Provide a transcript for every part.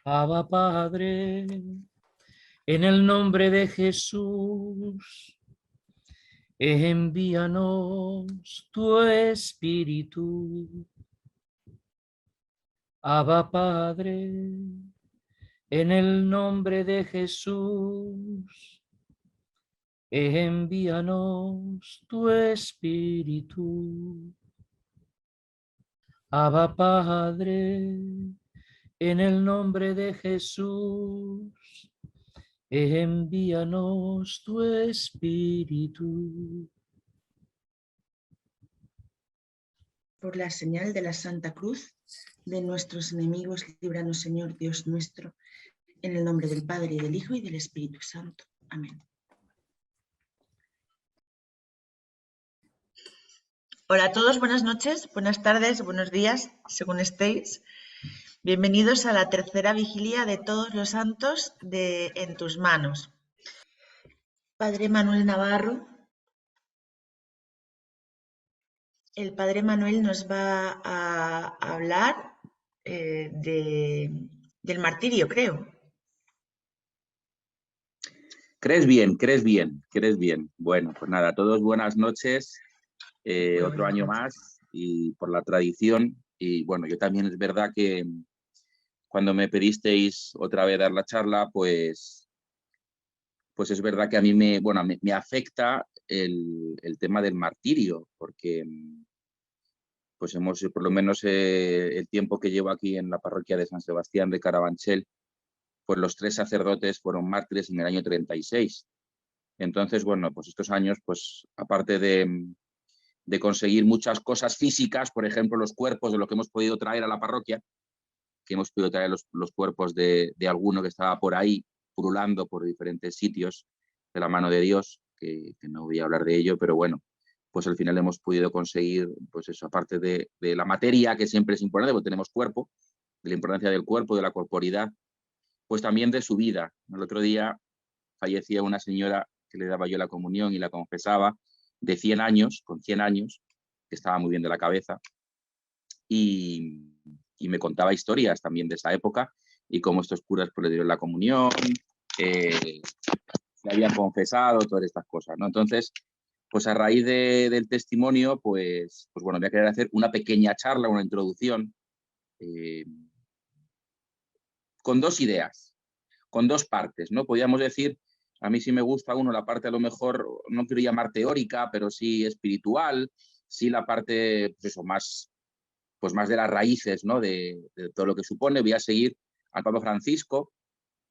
Abba Padre, en el nombre de Jesús, envíanos tu Espíritu. Abba Padre, en el nombre de Jesús, envíanos tu Espíritu. Abba Padre, en el nombre de Jesús, envíanos tu Espíritu. Por la señal de la Santa Cruz de nuestros enemigos, líbranos, Señor Dios nuestro, en el nombre del Padre, y del Hijo, y del Espíritu Santo. Amén. Hola a todos, buenas noches, buenas tardes, buenos días, según estéis. Bienvenidos a la tercera vigilia de Todos los Santos de En tus manos. Padre Manuel Navarro. El Padre Manuel nos va a hablar del martirio, creo. Crees bien, crees bien, crees bien. Bueno, pues nada, a todos buenas noches, otro año más y por la tradición. Y bueno, yo también es verdad que cuando me pedisteis otra vez dar la charla, pues es verdad que a mí me afecta el tema del martirio, porque pues hemos, por lo menos el tiempo que llevo aquí en la parroquia de San Sebastián de Carabanchel, pues los 3 sacerdotes fueron mártires en el año 36. Entonces, bueno, pues estos años, pues aparte de conseguir muchas cosas físicas, por ejemplo, los cuerpos de lo que hemos podido traer a la parroquia, que hemos podido traer los cuerpos de alguno que estaba por ahí, purulando por diferentes sitios, de la mano de Dios, que no voy a hablar de ello, pero bueno, pues al final hemos podido conseguir, pues eso, aparte de la materia, que siempre es importante, porque tenemos cuerpo, de la importancia del cuerpo, de la corporidad, pues también de su vida. El otro día fallecía una señora que le daba yo la comunión y la confesaba, de 100 años, con 100 años, que estaba muy bien de la cabeza, y me contaba historias también de esa época, y cómo estos curas pues, le dieron la comunión, le habían confesado, todas estas cosas, ¿no? Entonces, pues a raíz del testimonio, pues bueno, voy a querer hacer una pequeña charla, una introducción, con 2 ideas, con 2 partes, ¿no? Podríamos decir, a mí sí me gusta la parte a lo mejor, no quiero llamar teórica, pero sí espiritual, sí la parte, pues eso, más de las raíces, ¿no? De todo lo que supone. Voy a seguir al Papa Francisco,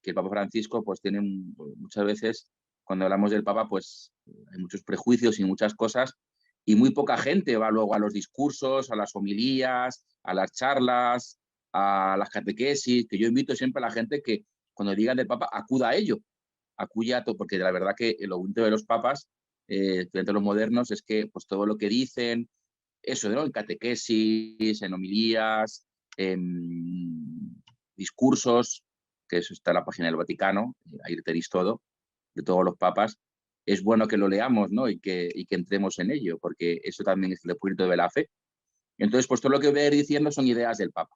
que el Papa Francisco pues tiene muchas veces, cuando hablamos del Papa, pues hay muchos prejuicios y muchas cosas, y muy poca gente va luego a los discursos, a las homilías, a las charlas, a las catequesis, que yo invito siempre a la gente que cuando digan del Papa acuda a ello, acuya a todo, porque la verdad que lo bonito de los papas, frente a los modernos, es que pues todo lo que dicen, eso, ¿no? En catequesis, en homilías, en discursos, que eso está en la página del Vaticano, ahí tenéis todo, de todos los papas. Es bueno que lo leamos, ¿no? Y que entremos en ello, porque eso también es el espíritu de la fe. Entonces, pues todo lo que voy a ir diciendo son ideas del Papa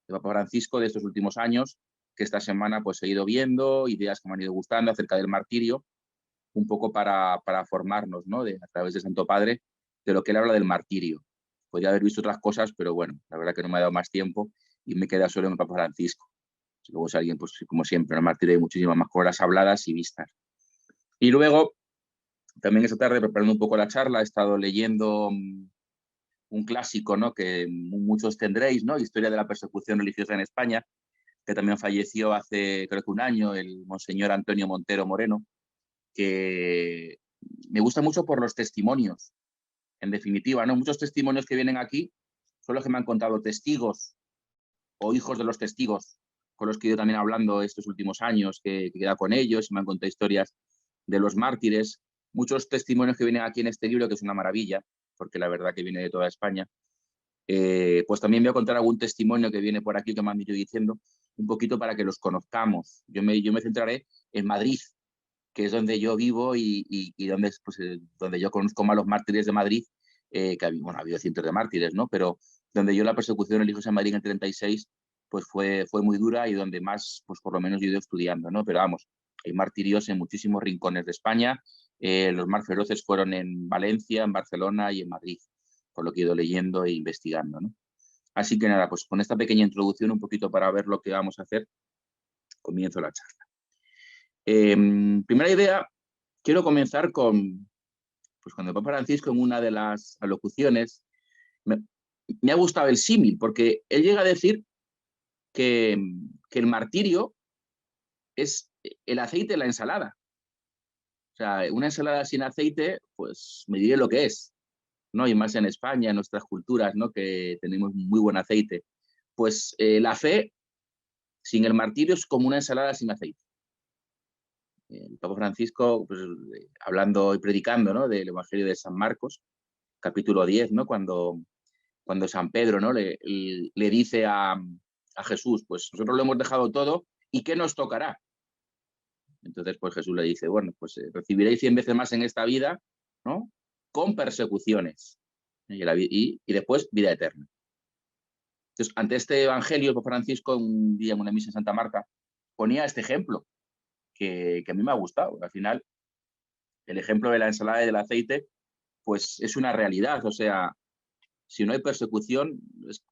Francisco de estos últimos años, que esta semana pues he ido viendo, ideas que me han ido gustando acerca del martirio, un poco para formarnos, ¿no? A través de Santo Padre, de lo que él habla del martirio. Podría haber visto otras cosas, pero bueno, la verdad que no me ha dado más tiempo y me queda solo en el Papa Francisco. Luego, si alguien, pues como siempre, en el martirio hay muchísimas más cosas habladas y vistas. Y luego, también esta tarde, preparando un poco la charla, he estado leyendo un clásico, ¿no? Que muchos tendréis, ¿no? Historia de la persecución religiosa en España, que también falleció hace, creo que un año, el monseñor Antonio Montero Moreno, que me gusta mucho por los testimonios, en definitiva, ¿no? Muchos testimonios que vienen aquí son los que me han contado testigos o hijos de los testigos con los que he ido también hablando estos últimos años, que queda con ellos, y me han contado historias de los mártires. Muchos testimonios que vienen aquí en este libro, que es una maravilla, porque la verdad que viene de toda España. Pues también voy a contar algún testimonio que viene por aquí, que me han ido diciendo, un poquito para que los conozcamos. Yo me centraré en Madrid, que es donde yo vivo y donde, pues, donde yo conozco más los mártires de Madrid, que ha habido cientos de mártires, ¿no? Pero donde yo la persecución religiosa en Madrid en el 36 pues fue muy dura y donde más, pues por lo menos yo he ido estudiando, ¿no? Pero vamos, hay martirios en muchísimos rincones de España. Los más feroces fueron en Valencia, en Barcelona y en Madrid, por lo que he ido leyendo e investigando, ¿no? Así que nada, pues con esta pequeña introducción, un poquito para ver lo que vamos a hacer, comienzo la charla. Primera idea, quiero comenzar con, pues cuando el Papa Francisco en una de las alocuciones, me ha gustado el símil, porque él llega a decir que el martirio es el aceite de la ensalada. O sea, una ensalada sin aceite, pues me diré lo que es, ¿no? Y más en España, en nuestras culturas, ¿no? Que tenemos muy buen aceite. Pues la fe sin el martirio es como una ensalada sin aceite. El Papa Francisco, pues, hablando y predicando, ¿no? Del Evangelio de San Marcos, capítulo 10, ¿no? Cuando San Pedro, ¿no? le dice a Jesús, pues nosotros lo hemos dejado todo, ¿y qué nos tocará? Entonces, pues Jesús le dice, bueno, pues recibiréis 100 veces más en esta vida, ¿no? Con persecuciones. Y después vida eterna. Entonces, ante este evangelio, el Papa Francisco, un día en una misa en Santa Marta, ponía este ejemplo, que a mí me ha gustado. Al final, el ejemplo de la ensalada y del aceite, pues es una realidad. O sea, si no hay persecución,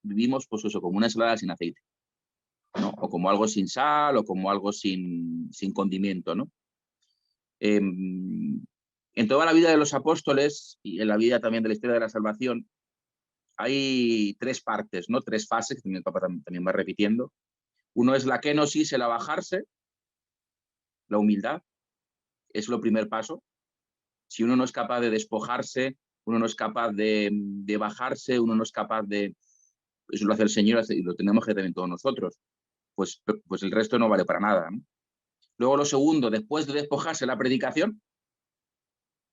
vivimos pues eso, como una ensalada sin aceite, ¿no? O como algo sin sal, o como algo sin condimento, ¿no? En toda la vida de los apóstoles y en la vida también de la historia de la salvación, hay tres partes, ¿no? Tres fases, que el Papa también va repitiendo. Uno es la kenosis, el abajarse, la humildad, es lo primer paso. Si uno no es capaz de despojarse, uno no es capaz de bajarse, uno no es capaz de... Eso lo hace el Señor y lo tenemos que hacer en todos nosotros. Pues el resto no vale para nada, ¿no? Luego lo segundo, después de despojarse, la predicación,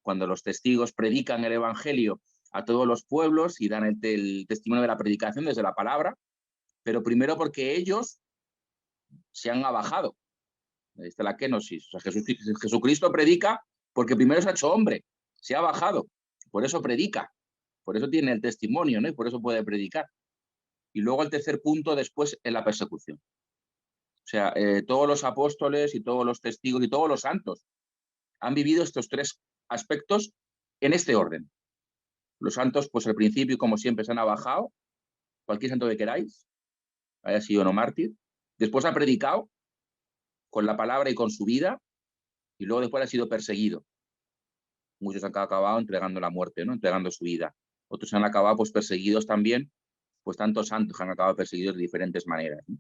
cuando los testigos predican el Evangelio a todos los pueblos y dan el testimonio de la predicación desde la palabra, pero primero porque ellos se han abajado. Ahí está la kenosis. O sea, Jesucristo predica porque primero se ha hecho hombre, se ha bajado, por eso predica, por eso tiene el testimonio, ¿no? Y por eso puede predicar. Y luego el tercer punto después es la persecución. O sea, todos los apóstoles y todos los testigos y todos los santos han vivido estos tres aspectos en este orden. Los santos, pues al principio, como siempre, se han abajado, cualquier santo que queráis, haya sido o no mártir. Después ha predicado con la palabra y con su vida, y luego después ha sido perseguido. Muchos han acabado entregando la muerte, ¿no? Entregando su vida. Otros han acabado pues perseguidos también, pues tantos santos han acabado perseguidos de diferentes maneras, ¿no?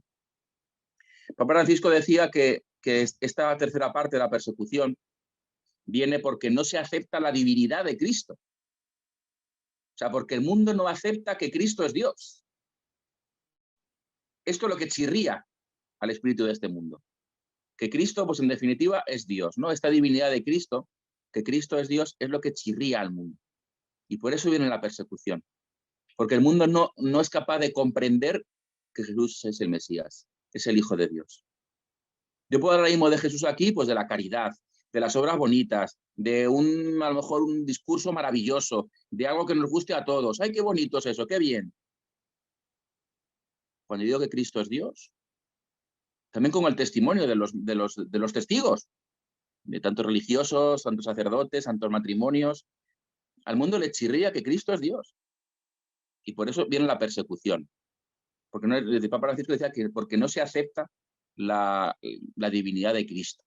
Papa Francisco decía que esta tercera parte de la persecución viene porque no se acepta la divinidad de Cristo. O sea, porque el mundo no acepta que Cristo es Dios. Esto es lo que chirría al espíritu de este mundo. Que Cristo, pues en definitiva, es Dios, ¿no? Esta divinidad de Cristo, que Cristo es Dios, es lo que chirría al mundo. Y por eso viene la persecución. Porque el mundo no es capaz de comprender que Jesús es el Mesías, es el Hijo de Dios. Yo puedo hablar mismo de Jesús aquí, pues de la caridad, de las obras bonitas, de a lo mejor un discurso maravilloso, de algo que nos guste a todos. ¡Ay, qué bonito es eso! ¡Qué bien! Cuando digo que Cristo es Dios, también con el testimonio de los testigos, de tantos religiosos, tantos sacerdotes, tantos matrimonios, al mundo le chirría que Cristo es Dios. Y por eso viene la persecución. Porque el Papa Francisco decía que porque no se acepta la divinidad de Cristo.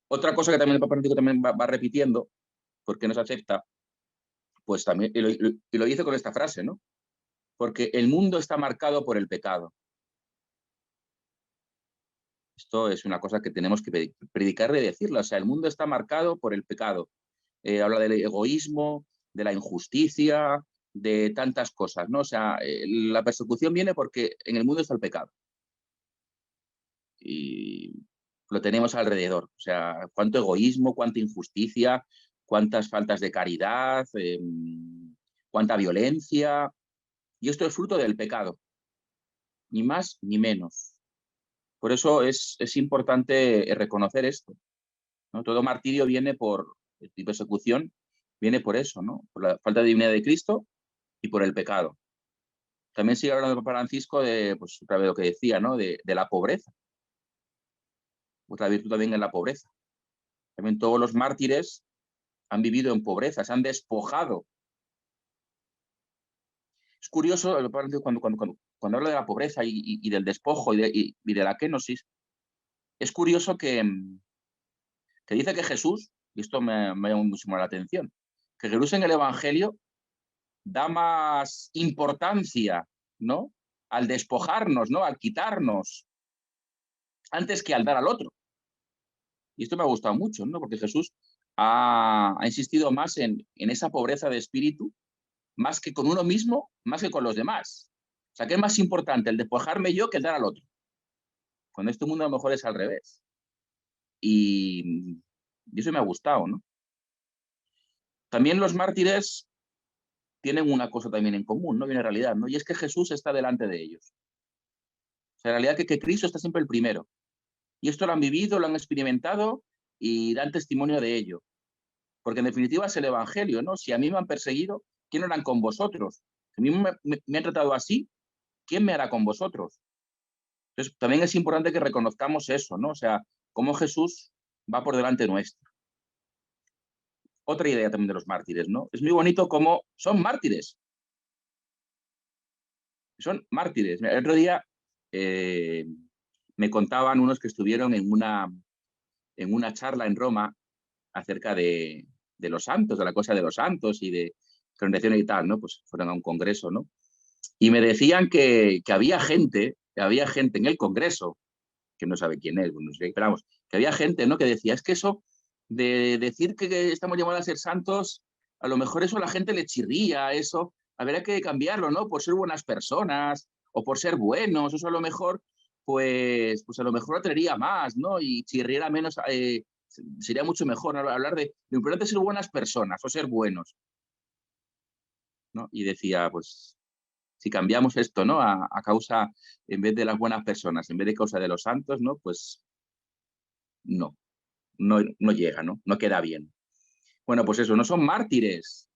Otra cosa que también el Papa Francisco también va repitiendo, porque no se acepta, pues también, y lo dice con esta frase, ¿no? Porque el mundo está marcado por el pecado. Esto es una cosa que tenemos que predicar y decirlo. O sea, el mundo está marcado por el pecado. Habla del egoísmo, de la injusticia, de tantas cosas, ¿no? O sea, la persecución viene porque en el mundo está el pecado. Y lo tenemos alrededor. O sea, cuánto egoísmo, cuánta injusticia, cuántas faltas de caridad, cuánta violencia. Y esto es fruto del pecado. Ni más ni menos. Por eso es importante reconocer esto, ¿no? Todo martirio viene y persecución viene por eso, ¿no? Por la falta de divinidad de Cristo y por el pecado. También sigue hablando el Papa Francisco de, pues otra vez lo que decía, ¿no? De la pobreza. Otra virtud también en la pobreza. También todos los mártires han vivido en pobreza, se han despojado. Es curioso cuando habla de la pobreza y del despojo y de la kenosis, es curioso que dice que Jesús, y esto me llama muchísimo la atención, que Jesús en el Evangelio da más importancia, ¿no?, al despojarnos, ¿no?, al quitarnos, antes que al dar al otro. Y esto me ha gustado mucho, ¿no?, porque Jesús ha insistido más en esa pobreza de espíritu, más que con uno mismo, más que con los demás. O sea, ¿qué es más importante, el despojarme yo que el dar al otro? Cuando este mundo a lo mejor es al revés. Y eso me ha gustado, ¿no? También los mártires tienen una cosa también en común, ¿no? Y una realidad, ¿no? Y es que Jesús está delante de ellos. O sea, la realidad es que Cristo está siempre el primero. Y esto lo han vivido, lo han experimentado y dan testimonio de ello. Porque en definitiva es el Evangelio, ¿no? Si a mí me han perseguido, ¿quién harán con vosotros? Si a mí me han tratado así, ¿quién me hará con vosotros? Entonces, también es importante que reconozcamos eso, ¿no? O sea, cómo Jesús va por delante nuestro. Otra idea también de los mártires, ¿no? Es muy bonito cómo son mártires. Son mártires. El otro día me contaban unos que estuvieron en una charla en Roma acerca de los santos, de la cosa de los santos y de congregaciones y tal, ¿no? Pues fueron a un congreso, ¿no? Y me decían que había gente en el congreso, que no sabe quién es, no sé, pero vamos, que había gente, ¿no?, que decía, es que eso de decir que estamos llamados a ser santos, a lo mejor eso a la gente le chirría, eso, habría que cambiarlo, ¿no?, por ser buenas personas o por ser buenos, eso a lo mejor, pues a lo mejor atraería más, ¿no?, y chirriera menos, sería mucho mejor, ¿no?, hablar de lo importante es ser buenas personas o ser buenos, ¿no? Y decía, pues si cambiamos esto, ¿no?, a causa, en vez de las buenas personas, en vez de causa de los santos, ¿no?, pues no llega, ¿no? No queda bien. Bueno, pues eso, no son mártires.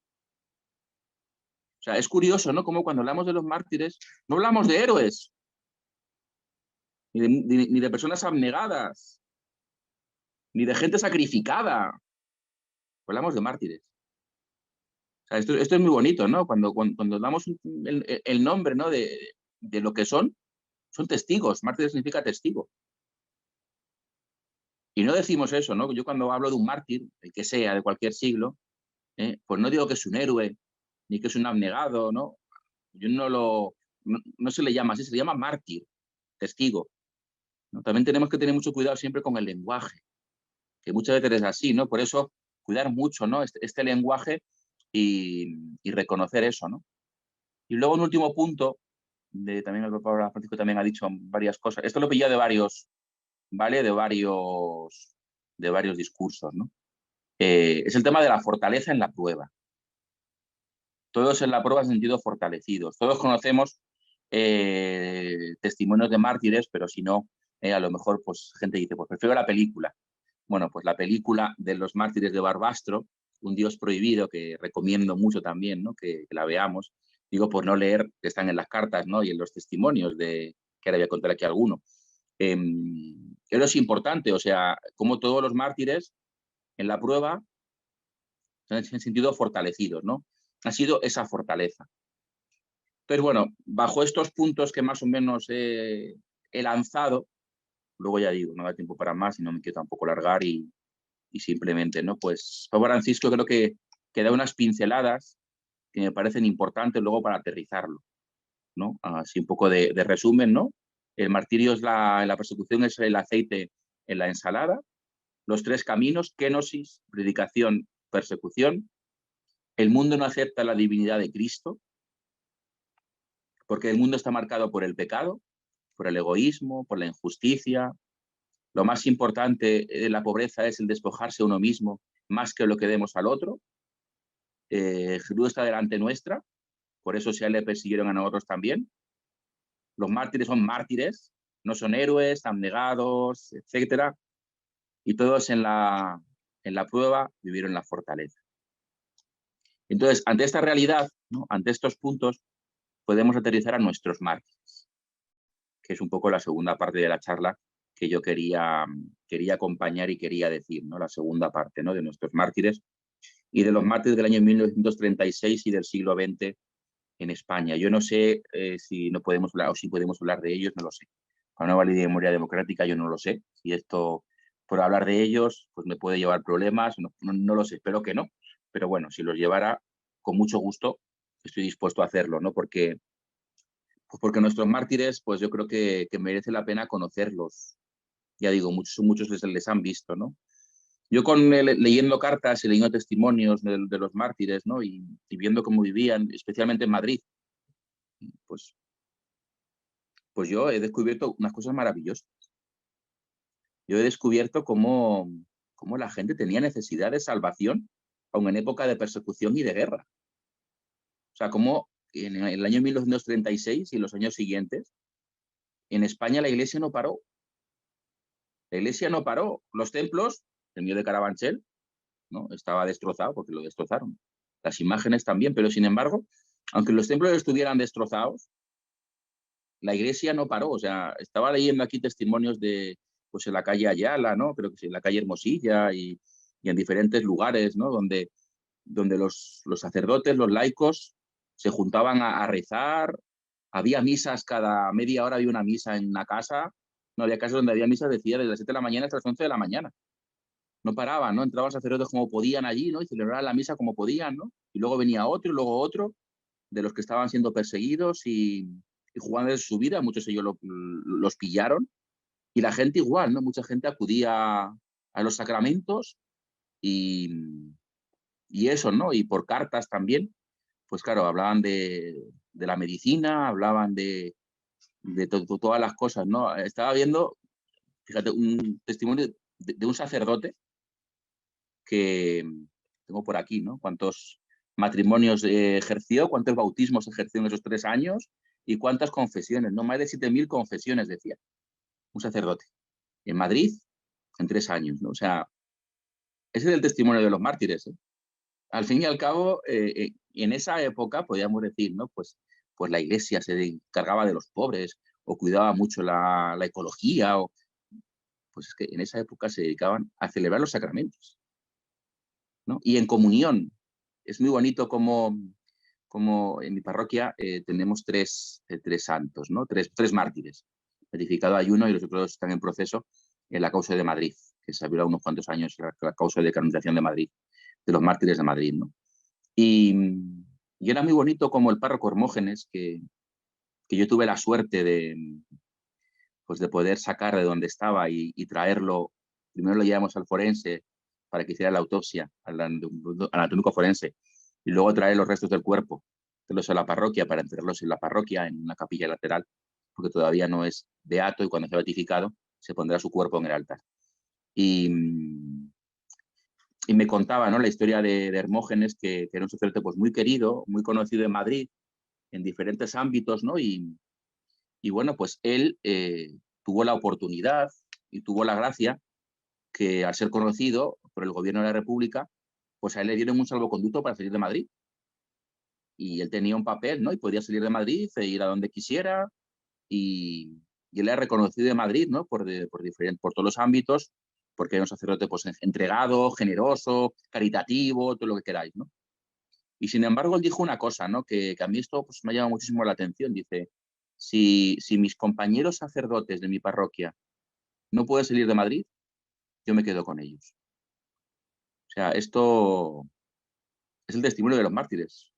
O sea, es curioso, ¿no?, como cuando hablamos de los mártires, no hablamos de héroes, ni de personas abnegadas, ni de gente sacrificada. Hablamos de mártires. O sea, esto es muy bonito, ¿no? Cuando damos el nombre, ¿no?, de lo que son testigos. Mártir significa testigo. Y no decimos eso, ¿no? Yo cuando hablo de un mártir, el que sea, de cualquier siglo, pues no digo que es un héroe, ni que es un abnegado, ¿no? Yo no se le llama así, se le llama mártir, testigo, ¿no? También tenemos que tener mucho cuidado siempre con el lenguaje, que muchas veces es así, ¿no? Por eso, cuidar mucho, ¿no?, este lenguaje y reconocer eso, ¿no? Y luego un último punto, también el Papa Francisco también ha dicho varias cosas. Esto lo he pillado de varios, ¿vale? De varios discursos, ¿no? Es el tema de la fortaleza en la prueba. Todos en la prueba se han sentido fortalecidos. Todos conocemos testimonios de mártires, pero si no, a lo mejor pues gente dice, pues prefiero la película. Bueno, pues la película de los mártires de Barbastro, Un Dios prohibido, que recomiendo mucho también, ¿no?, que la veamos. Digo, por no leer, que están en las cartas, ¿no?, y en los testimonios, que ahora voy a contar aquí alguno. Pero es importante, o sea, como todos los mártires en la prueba se han sentido fortalecidos, ¿no? Ha sido esa fortaleza. Pero bueno, bajo estos puntos que más o menos he lanzado, luego ya digo, no da tiempo para más y no me quiero tampoco largar y simplemente, ¿no? Pues Papa Francisco creo que da unas pinceladas que me parecen importantes luego para aterrizarlo, ¿no? Así un poco de resumen, ¿no? El martirio es la persecución, es el aceite en la ensalada. Los tres caminos, kenosis, predicación, persecución. El mundo no acepta la divinidad de Cristo, porque el mundo está marcado por el pecado, por el egoísmo, por la injusticia. Lo más importante de la pobreza es el despojarse a uno mismo más que lo que demos al otro. Jesús está delante nuestra, por eso si a él le persiguieron a nosotros también. Los mártires son mártires, no son héroes, abnegados, etc. Y todos en la prueba vivieron la fortaleza. Entonces, ante esta realidad, ¿no?, ante estos puntos, podemos aterrizar a nuestros mártires, que es un poco la segunda parte de la charla que yo quería acompañar y quería decir, ¿no? La segunda parte, ¿no? De nuestros mártires y de los mártires del año 1936 y del siglo XX en España. Yo no sé si no podemos hablar o si podemos hablar de ellos, no lo sé. La nueva ley de memoria democrática yo no lo sé. Si esto, por hablar de ellos, pues me puede llevar problemas, no lo sé, espero que no. Pero bueno, si los llevara, con mucho gusto estoy dispuesto a hacerlo, ¿no? Porque nuestros mártires, pues yo creo que merece la pena conocerlos. Ya digo, muchos les han visto, ¿no? Yo leyendo cartas y leyendo testimonios de los mártires, ¿no? Y viendo cómo vivían, especialmente en Madrid, pues yo he descubierto unas cosas maravillosas. Yo he descubierto cómo la gente tenía necesidad de salvación, aun en época de persecución y de guerra. O sea, cómo en el año 1936 y los años siguientes, en España la Iglesia no paró. La Iglesia no paró. Los templos, el mío de Carabanchel, ¿no? Estaba destrozado porque lo destrozaron. Las imágenes también, pero sin embargo, aunque los templos estuvieran destrozados, la Iglesia no paró. O sea, estaba leyendo aquí testimonios de, pues en la calle Ayala, ¿no? Creo que sí, en la calle Hermosilla y en diferentes lugares, ¿no? Donde los sacerdotes, los laicos, se juntaban a rezar. Había misas, cada media hora había una misa en una casa. No había casas donde había misas, decía, desde las 7 de la mañana hasta las 11 de la mañana. No paraban, ¿no? Entraban sacerdotes como podían allí, ¿no? Y celebraban la misa como podían, ¿no? Y luego venía otro y luego otro de los que estaban siendo perseguidos y jugando de su vida. Muchos de ellos los pillaron. Y la gente igual, ¿no? Mucha gente acudía a los sacramentos y eso, ¿no? Y por cartas también, pues claro, hablaban de la medicina, hablaban de todas las cosas, ¿no? Estaba viendo, fíjate, un testimonio de un sacerdote que tengo por aquí, ¿no? Cuántos matrimonios ejerció, cuántos bautismos ejerció en esos 3 años y cuántas confesiones, ¿no? Más de 7.000 confesiones, decía, un sacerdote, en Madrid, en 3 años, ¿no? O sea, ese es el testimonio de los mártires, ¿eh? Al fin y al cabo, en esa época, podríamos decir, ¿no? Pues la Iglesia se encargaba de los pobres o cuidaba mucho la ecología, pues es que en esa época se dedicaban a celebrar los sacramentos, ¿no? Y en comunión. Es muy bonito como en mi parroquia tenemos tres santos, ¿no? Tres mártires. Beatificado hay uno y los otros están en proceso en la causa de Madrid, que se abrió unos cuantos años la causa de canonización de Madrid, de los mártires de Madrid, ¿no? Y era muy bonito como el párroco Hermógenes, que yo tuve la suerte de poder sacar de donde estaba y traerlo. Primero lo llevamos al forense para que hiciera la autopsia, al anatómico forense, y luego traer los restos del cuerpo, traerlos a la parroquia para enterrarlos en la parroquia, en una capilla lateral, porque todavía no es beato y cuando sea beatificado se pondrá su cuerpo en el altar. Y me contaba, ¿no?, la historia de Hermógenes, que era un sacerdote pues, muy querido, muy conocido en Madrid, en diferentes ámbitos, ¿no? Y bueno, pues él tuvo la oportunidad y tuvo la gracia que al ser conocido por el gobierno de la República, pues a él le dieron un salvoconducto para salir de Madrid. Y él tenía un papel, ¿no? Y podía salir de Madrid e ir a donde quisiera. Y él era reconocido de Madrid, ¿no? Por todos los ámbitos, porque era un sacerdote pues, entregado, generoso, caritativo, todo lo que queráis, ¿no? Y sin embargo, él dijo una cosa, ¿no? Que a mí esto pues, me ha llamado muchísimo la atención. Dice, si mis compañeros sacerdotes de mi parroquia no pueden salir de Madrid, yo me quedo con ellos. O sea, esto es el testimonio de los mártires,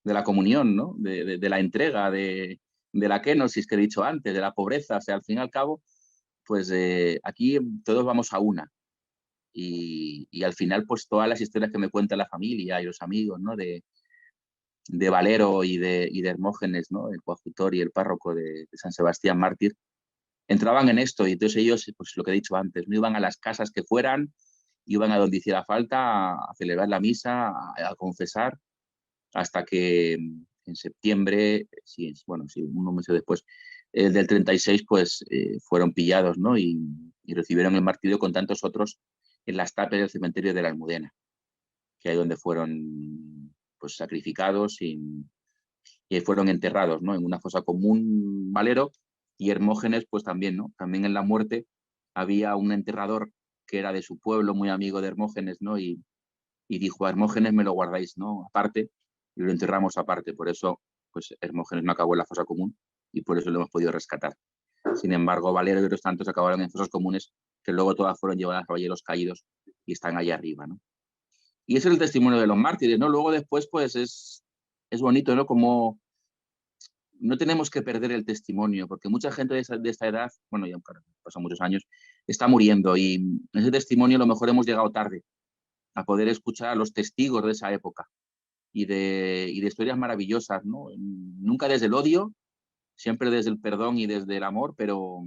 de la comunión, ¿no? De la entrega, de la kenosis que he dicho antes, de la pobreza. O sea, al fin y al cabo, pues aquí todos vamos a una. Y al final, pues todas las historias que me cuenta la familia y los amigos, ¿no? De Valero y de Hermógenes, ¿no? El coadjutor y el párroco de San Sebastián Mártir, entraban en esto y entonces ellos, pues lo que he dicho antes, no iban a las casas que fueran, iban a donde hiciera falta a celebrar la misa, a confesar, hasta que en septiembre, unos meses después, del 36, pues fueron pillados, ¿no? Y recibieron el martirio con tantos otros en las tapias del cementerio de la Almudena, que es donde fueron pues, sacrificados y que fueron enterrados, ¿no? En una fosa común, Valero, y Hermógenes, pues también, ¿no? También en la muerte había un enterrador que era de su pueblo, muy amigo de Hermógenes, ¿no? Y dijo, a Hermógenes me lo guardáis, ¿no? Aparte, y lo enterramos aparte. Por eso, pues Hermógenes no acabó en la fosa común y por eso lo hemos podido rescatar. Sin embargo, Valero y otros tantos acabaron en fosas comunes que luego todas fueron llevadas a caballeros caídos y están allá arriba, ¿no? Y ese es el testimonio de los mártires, ¿no? Luego después, pues es bonito, ¿no? Como no tenemos que perder el testimonio, porque mucha gente de esta edad, bueno, ya pasan muchos años, está muriendo y en ese testimonio a lo mejor hemos llegado tarde a poder escuchar a los testigos de esa época y de historias maravillosas, ¿no? Nunca desde el odio, siempre desde el perdón y desde el amor, pero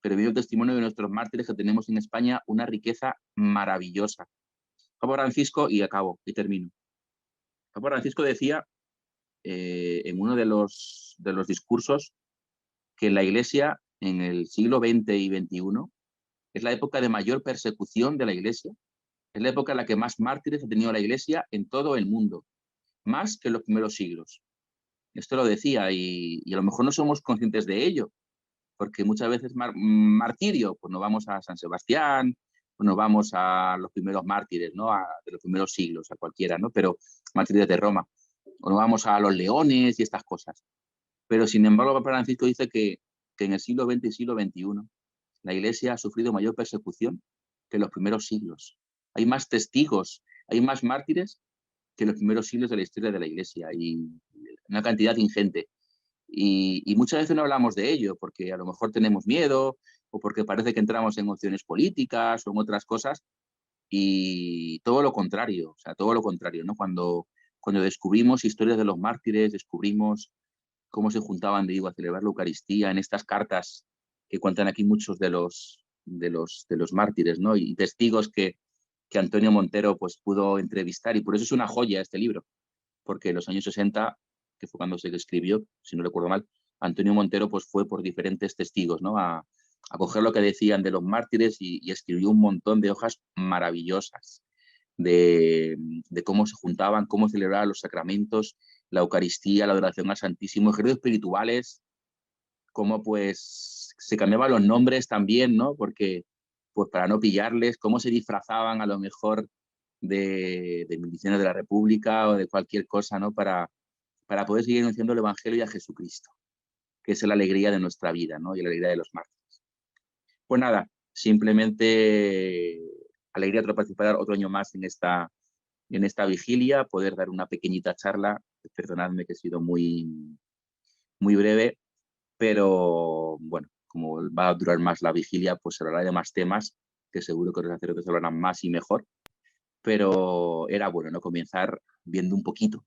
vivo el testimonio de nuestros mártires, que tenemos en España una riqueza maravillosa. Papa Francisco, y acabo, y termino. Papa Francisco decía en uno de los discursos que la Iglesia en el siglo XX y XXI es la época de mayor persecución de la Iglesia, es la época en la que más mártires ha tenido la Iglesia en todo el mundo, más que en los primeros siglos. Esto lo decía y a lo mejor no somos conscientes de ello, porque muchas veces martirio, pues nos vamos a San Sebastián, pues nos vamos a los primeros mártires, ¿no? De los primeros siglos, a cualquiera, ¿no? Pero mártires de Roma, o nos vamos a los leones y estas cosas. Pero sin embargo, Papa Francisco dice que en el siglo XX y siglo XXI la Iglesia ha sufrido mayor persecución que en los primeros siglos. Hay más testigos, hay más mártires que en los primeros siglos de la historia de la Iglesia, y una cantidad ingente. Y muchas veces no hablamos de ello porque a lo mejor tenemos miedo o porque parece que entramos en opciones políticas o en otras cosas, y todo lo contrario, o sea, todo lo contrario, ¿no? Cuando descubrimos historias de los mártires, descubrimos cómo se juntaban, digo, a celebrar la Eucaristía, en estas cartas que cuentan aquí muchos de los mártires, ¿no? Y testigos que Antonio Montero pues pudo entrevistar, y por eso es una joya este libro, porque en los años 60, que fue cuando se escribió, si no recuerdo mal, Antonio Montero pues fue por diferentes testigos, ¿no? A coger lo que decían de los mártires y escribió un montón de hojas maravillosas de cómo se juntaban, cómo celebraban los sacramentos, la Eucaristía, la adoración al Santísimo, ejercicios espirituales, cómo pues se cambiaban los nombres también, ¿no? Porque pues para no pillarles, cómo se disfrazaban a lo mejor de milicianos de la República o de cualquier cosa, ¿no? Para poder seguir anunciando el Evangelio y a Jesucristo, que es la alegría de nuestra vida, ¿no? Y la alegría de los mártires. Pues nada, simplemente alegría de participar otro año más en esta vigilia, poder dar una pequeñita charla. Perdonadme que he sido muy, muy breve, pero bueno, como va a durar más la vigilia, pues se hablará de más temas, que seguro que los sacerdotes hablarán más y mejor, pero era bueno, ¿no? Comenzar viendo un poquito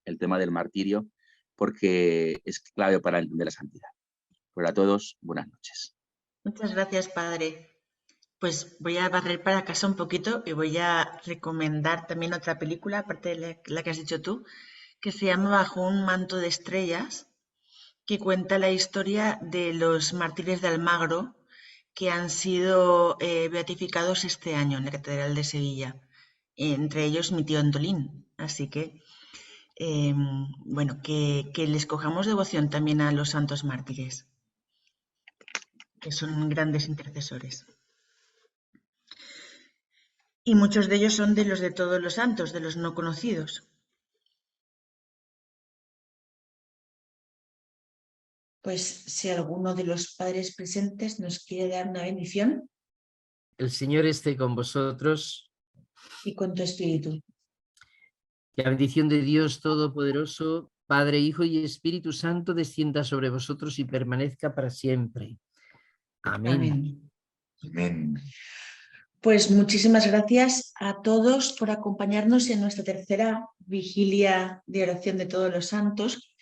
el tema del martirio, porque es clave para entender la santidad. Pues a todos, buenas noches. Muchas gracias, padre. Pues voy a barrer para casa un poquito y voy a recomendar también otra película, aparte de la que has dicho tú, que se llama Bajo un manto de estrellas, que cuenta la historia de los mártires de Almagro que han sido beatificados este año en la Catedral de Sevilla, entre ellos mi tío Antolín. Así que, bueno, que les cojamos devoción también a los santos mártires, que son grandes intercesores. Y muchos de ellos son de los de todos los santos, de los no conocidos. Pues si alguno de los padres presentes nos quiere dar una bendición. El Señor esté con vosotros. Y con tu espíritu. La bendición de Dios Todopoderoso, Padre, Hijo y Espíritu Santo, descienda sobre vosotros y permanezca para siempre. Amén. Amén. Amén. Pues muchísimas gracias a todos por acompañarnos en nuestra tercera vigilia de oración de todos los santos.